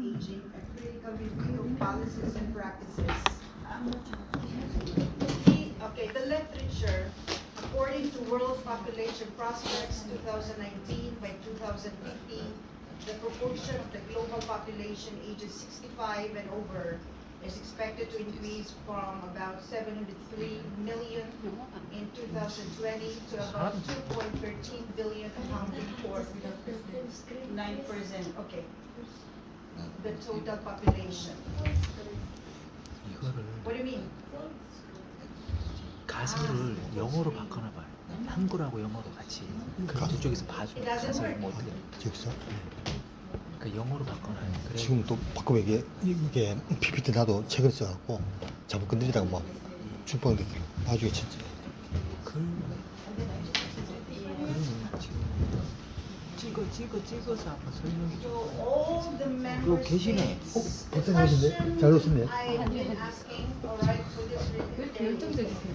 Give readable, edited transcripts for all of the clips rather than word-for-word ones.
Aging, a critical review of policies and practices. The literature, according to World Population Prospects 2019, by 2050, the proportion of the global population ages 65 and over is expected to increase from about 703 million in 2020 to about 2.13 billion, accounting for 9%. Okay. The total population. 이거를 What do you mean? 가설을 영어로 바꿔놔 봐요. 한글하고 영어로 같이. 그럼 저쪽에서 봐줘. It doesn't 가설 work. 뭐 어떻게? 여기서 그러니까 영어로 바꿔놔요. 그래. 지금 또 바꾸면 이게 PPT 나도 책을 써갖고 잘못 건드리다가 막 중복한 게 나중에 진짜 그러면 지금 찍어서 한번 설명해 줘. So all the member 그거 계시네. states. 박사님이신데? 잘 오셨네. I've been asking, alright, for this reading.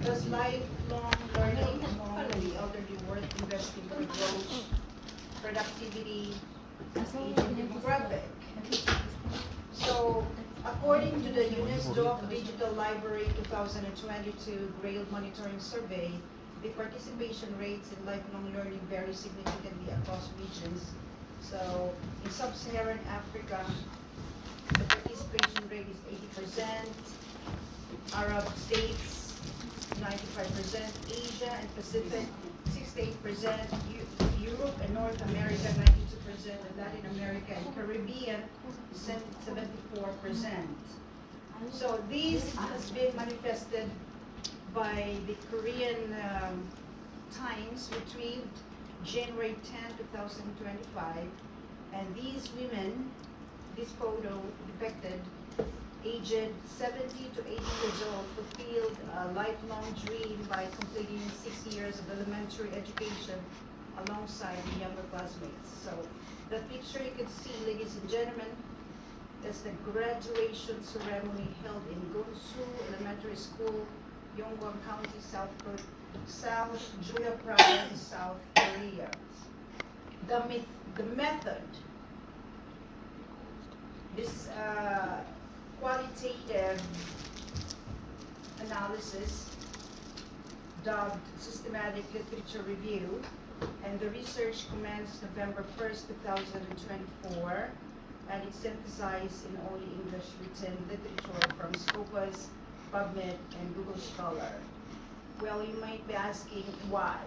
Does lifelong learning among the elderly worth investing for growth, productivity, aging demographic? So, according to the UNESCO Digital Library 2022 Grail Monitoring Survey, the participation rates in lifelong learning vary significantly across regions. So, in sub-Saharan Africa, the participation rate is 80%, Arab states 95%, Asia and Pacific 68%, Europe and North America 92%, and Latin America and Caribbean 74%. So this has been manifested by the Korean Times, retrieved January 10, 2025, and these women, this photo depicted, aged 70 to 80 years old, fulfilled a lifelong dream by completing 6 years of elementary education alongside the younger classmates. So the picture you can see, ladies and gentlemen, is the graduation ceremony held in Gunsu Elementary School, Yongwon County, South Jeolla Province, South Korea. The method, this is a qualitative analysis dubbed systematic literature review, and the research commenced November 1st, 2024, and it's synthesized in only English written literature from Scopus, PubMed, and Google Scholar. Well, you might be asking why.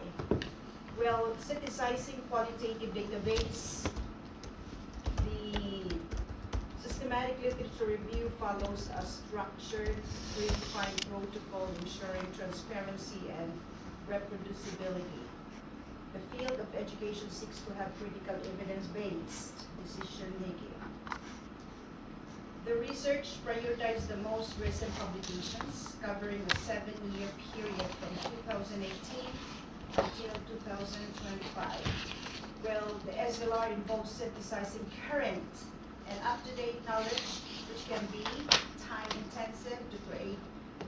Well, synthesizing qualitative database, the systematic literature review follows a structured, predefined protocol ensuring transparency and reproducibility. The field of education seeks to have critical evidence-based decision-making. The research prioritized the most recent publications, covering a 7-year period from 2018 until 2025. Well, the SLR involves synthesizing current and up-to-date knowledge, which can be time-intensive to create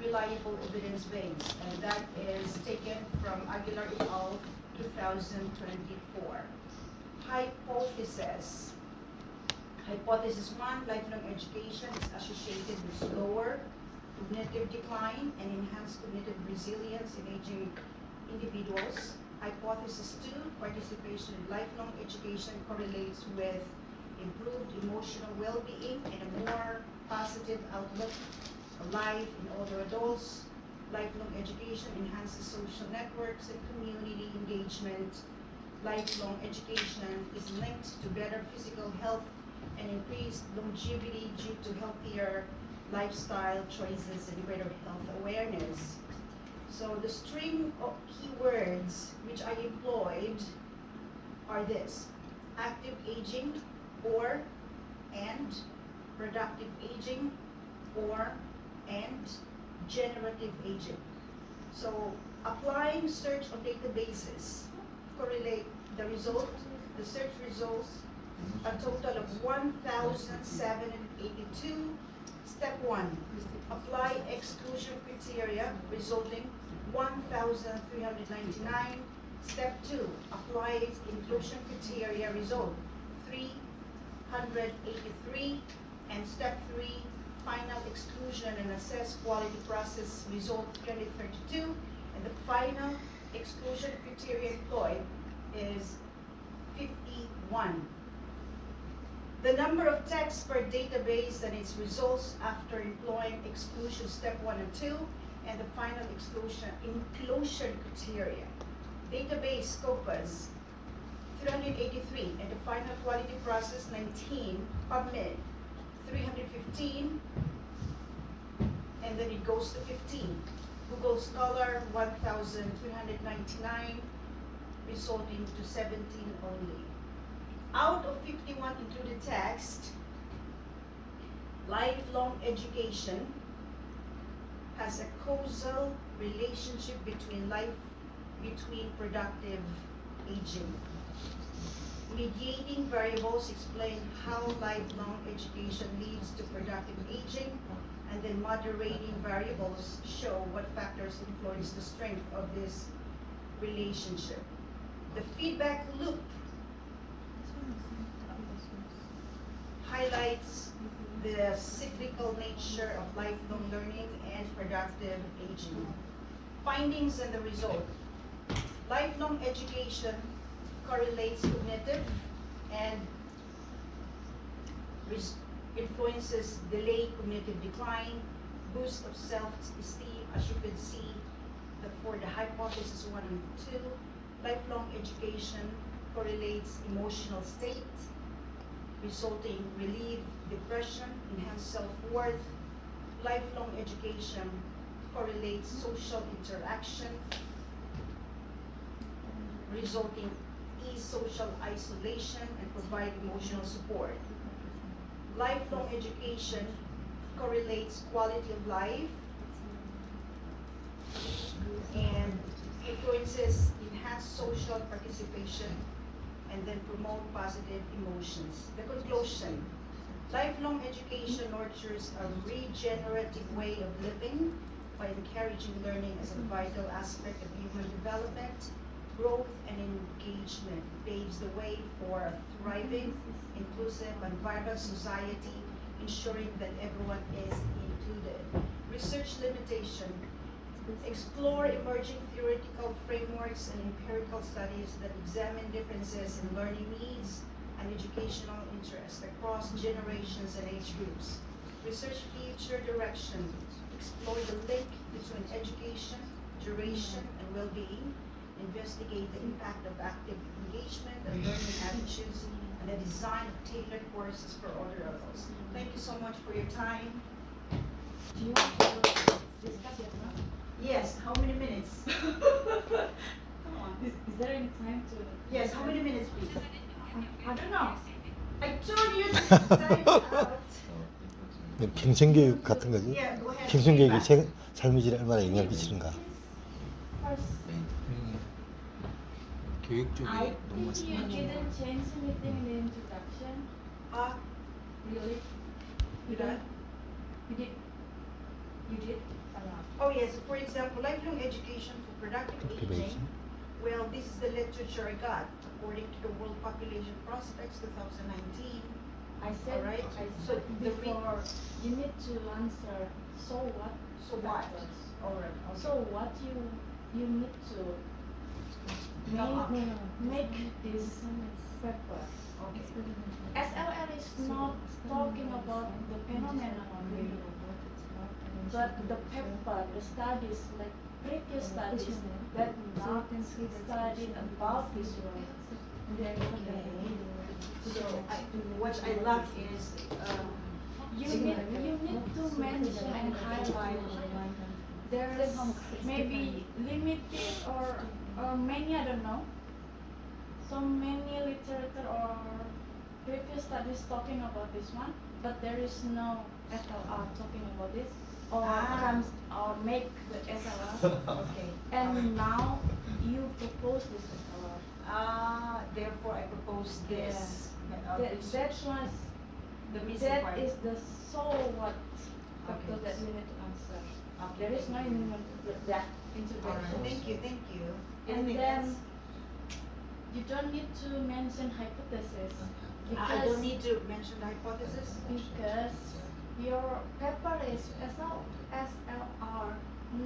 reliable evidence base, and that is taken from Aguilar et al. 2024. Hypothesis. Hypothesis 1, lifelong education is associated with slower cognitive decline and enhanced cognitive resilience in aging individuals. Hypothesis 2, participation in lifelong education correlates with improved emotional well-being and a more positive outlook on life in older adults. Lifelong education enhances social networks and community engagement. Lifelong education is linked to better physical health and increased longevity due to healthier lifestyle choices and greater health awareness. So the string of keywords which I employed are this: active aging, or and productive aging, or and generative aging. So applying search on databases, correlate the search results, a total of 1,782. Step 1, apply exclusion criteria, resulting 1,399. Step 2, apply inclusion criteria, result 383. exclusion and assess quality process result 2032, and the final exclusion criteria employed is 51. The number of texts per database and its results after employing exclusion step 1 and 2, and the final exclusion inclusion criteria. Database scopus 383, and the final quality process 19, PubMed 315, and then it goes to 15. Google Scholar 1,399, resulting to 17 only. Out of 51 included text, lifelong education has a causal relationship between productive aging. Mediating variables explain how lifelong education leads to productive aging, and then moderating variables show what factors influence the strength of this relationship. The feedback loop highlights the cyclical nature of lifelong learning and productive aging. Findings and the result. Lifelong education correlates cognitive and influences delayed cognitive decline, boost of self-esteem, as you can see for the hypothesis 1 and 2. Lifelong education correlates emotional state, resulting relief, depression, enhanced self-worth. Lifelong education correlates social interaction, resulting ease social isolation and provide emotional support. Lifelong education correlates quality of life and influences enhanced social participation and then promote positive emotions. The conclusion: lifelong education nurtures a regenerative way of living by encouraging learning as a vital aspect of human development, growth, and engagement. Paves the way for a thriving, inclusive, and vibrant society, ensuring that everyone is included. Research limitation: explore emerging theoretical frameworks and empirical studies that examine differences in learning needs and educational interest across generations and age groups. Research future direction: explore the link between education, duration, and well-being. Investigate the impact of active engagement and learning attitudes, and the design of tailored courses for older adults. Thank you so much for your time. Do you want to discuss it now? Yes, how many minutes? Come on. Is there any time to? Yes, how many minutes, please? I don't know. I told you time out. 평생교육 같은 거지. Yeah, go ahead. 평생교육이 Feedback. 삶의 질에 얼마나 영향을 끼치는가. First, 교육 쪽이 I 너무 think you didn't change anything in the introduction. Really? You done? You did. You did a lot. Oh yes, for example, lifelong education for productive aging. Well, this is the literature I got according to the World Population Prospects 2019. I said. Alright, I so said the before. You need to answer. So what? So what? factors. Alright. So what you need to make this paper. Okay. SLL is not talking about the phenomenon only, but the paper, the studies, like previous studies that not studied about this one. So what I love is You need to mention and highlight. There's maybe limited or many, I don't know. So many literature or previous studies talking about this one, but there is no SLR talking about this or comes or make the SLR. okay. And now you propose this SLR. Therefore I propose this. That's why the missing that part. is the so what factor Okay. that you need to answer. Okay, There is no thank you. that Alright, introduction. thank you. And Anything then else? you don't need to mention hypothesis I don't need to mention the hypothesis. because your paper is SLR,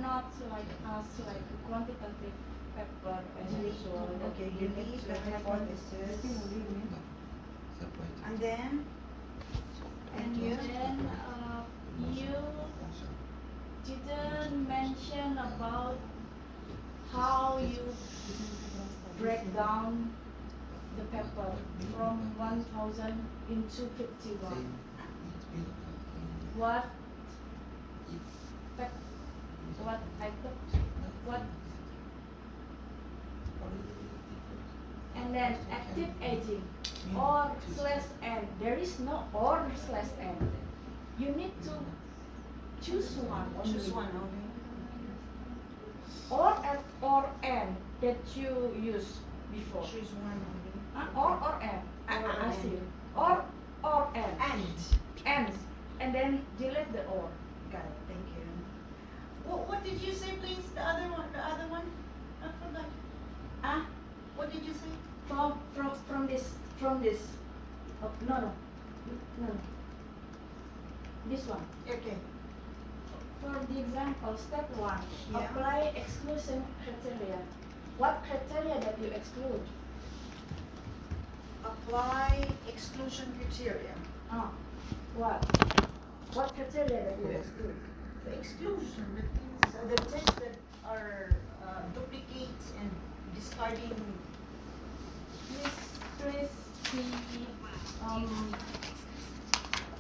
not like us, like quantitative paper as usual. that Okay, you you need leave to the have hypothesis. And then, And you? then you didn't mention about how you break down the paper from 1000 into 51. What item? What? And then active aging or slash n. There is no or slash n. You need to choose one only. Choose one only. Or n that you use before. Choose one only. Or n. I see. Or n. And. And then delete the or. Got it, thank you. What did you say, please? The other one? I forgot. Ah, What did you say? from this. Oh, no. This one. Okay. For the example, step 1, Yeah. apply exclusion criteria. What criteria that you exclude? Apply exclusion criteria. What? What criteria that you exclude? The exclusion, the things that are duplicate and discarding. Please,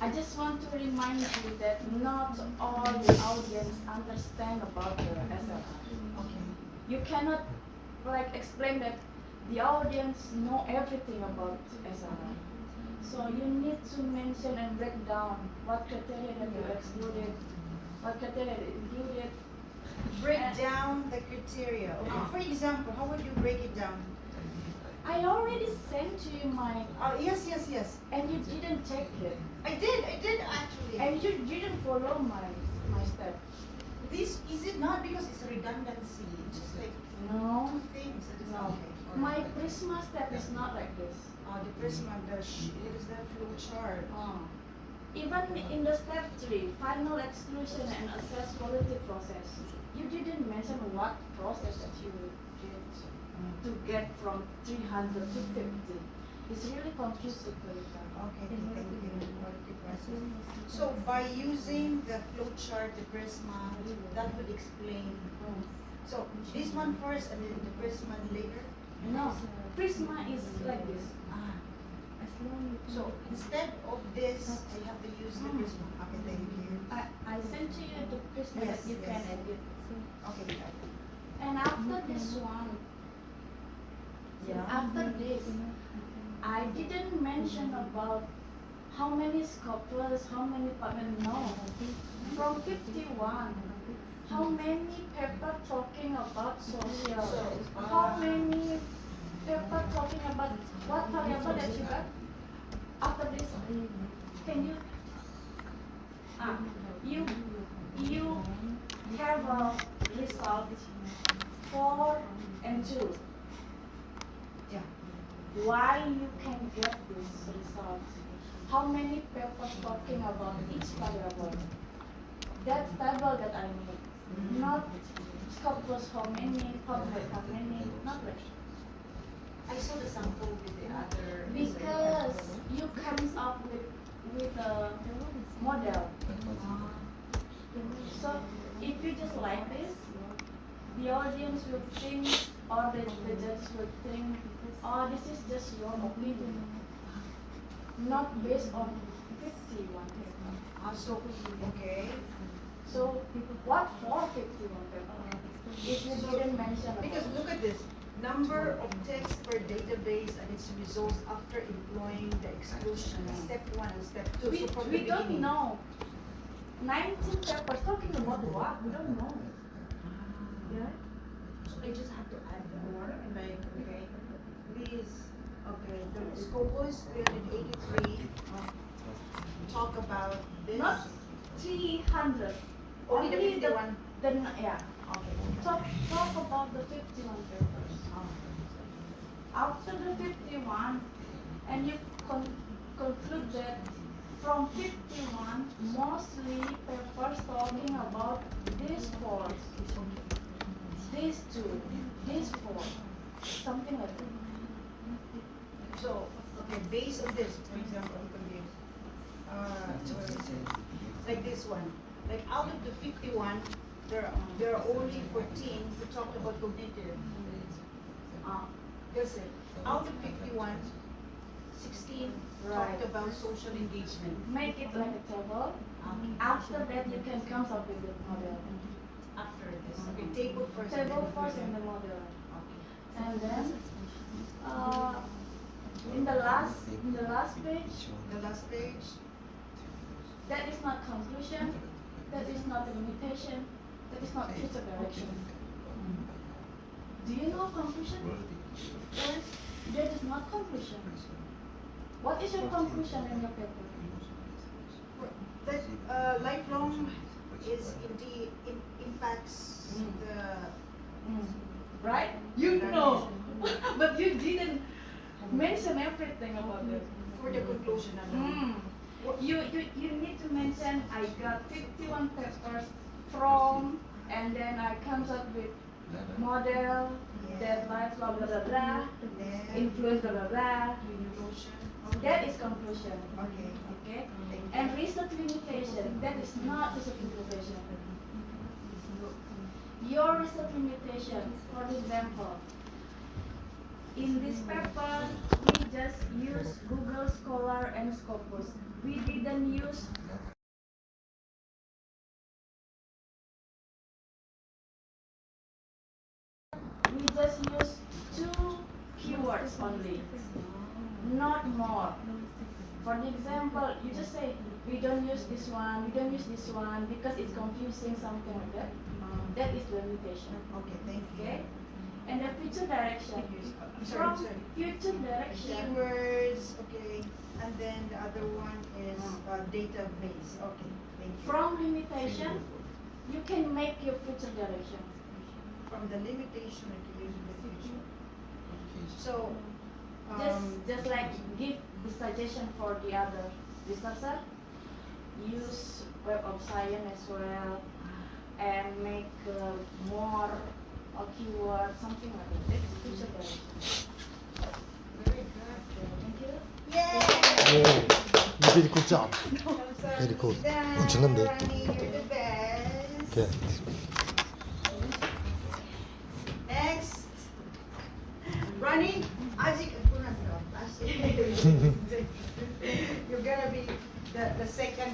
I just want to remind you that not all the audience understand about the SLR. Okay. You cannot explain that the audience know everything about SLR. So you need to mention and break down what criteria that you excluded, what criteria that you included. Break down the criteria. Okay. For example, how would you break it down? I already sent to you mine, Yes. and you didn't check it, I did actually. and you didn't follow my step. This is it not because it's redundancy? It's just like No, two things. That is no. okay. My Prisma step is not like this. The Prisma, what is that flow chart? Even in the step 3, final exclusion and assess quality process, you didn't mention what process that you did to get from 300 to 50. It's really confusing for you. Okay, thank you. Quality process. So by using the flow chart, the Prisma, that would explain. So this one first and then the Prisma later? No, Prisma is like this. So instead of this, I have to use the Prisma. Okay, thank you. I sent to you the Prisma Yes, that you can yes. edit. Okay, got it. And after this one, after this, I didn't mention about how many scopers, how many departments. No. From 51, how many paper talking about social? How many paper talking about what variable that you got? After this, can you? You have a result 4 and 2. Yeah. Why you can get this result? How many papers talking about each variable? That table that I made, not scopus how many, public how many, not like. I saw the sample with the other. Because you comes up with a model. So if you just like this, the audience will think, or the judge will think, oh, this is just your opinion, not based on 51 paper. So, okay. So what for 51 paper? If you didn't mention about Because look at this. Number of texts per database and its results after employing the exclusion. Step 1 and step 2. we So from the don't beginning. know. 19 papers talking about what? We don't know. Yeah. So I just have to add more. Like, okay. Please. Okay. The Scopus 383 talk about this. Not 300. Only the 51. Yeah. Okay. Talk about the 51 papers. After the 51, and you conclude that from 51, mostly papers talking about this four, these two, this four, something like that. So, okay, based on this, for example, I'm confused. Like this one, like out of the 51, there are only 14 who talked about cognitive. That's it. Out of 51, 16 Right. talked about social engagement. Make it like a table. After that, you can come up with the model. After this, okay, table first. Table then first and present. the model. Okay. And then, in the last page, The last page. that is not conclusion, that is not a limitation, that is not future direction. Do you know conclusion? Yes, that is not conclusion. What is your conclusion in your paper? That lifelong is indeed impacts the Right? You know, but you didn't mention everything about it. for the conclusion. You need to mention I got 51 papers from, and then I comes up with model that lifelong blah blah blah, Then influence blah blah blah. conclusion. That is conclusion. Okay. Okay. And research limitation, that is not research limitation. Your research limitation, for example, in this paper, we just use Google Scholar and Scopus. We didn't use we just use 2 keywords only, not more. For the example, you just say, we don't use this one, we don't use this one because it's confusing, something like that. That is limitation. Okay, thank you. Okay? And the future direction. I'm sorry, From sorry. future direction. Keywords, okay, and then the other one is database. Okay, thank you. From limitation, you can make your future direction. From the limitation I can use in the future. So, Just like give the suggestion for the other researcher, use Web of Science as well, and make more keyword, something like that. That's future direction. very good. Thank you. Yay! 오, you did good job. Very good. 엄청난데? Ronnie, you're the best. Okay. Next. Ronnie, 아직 끝났어. 다시. You're gonna be the second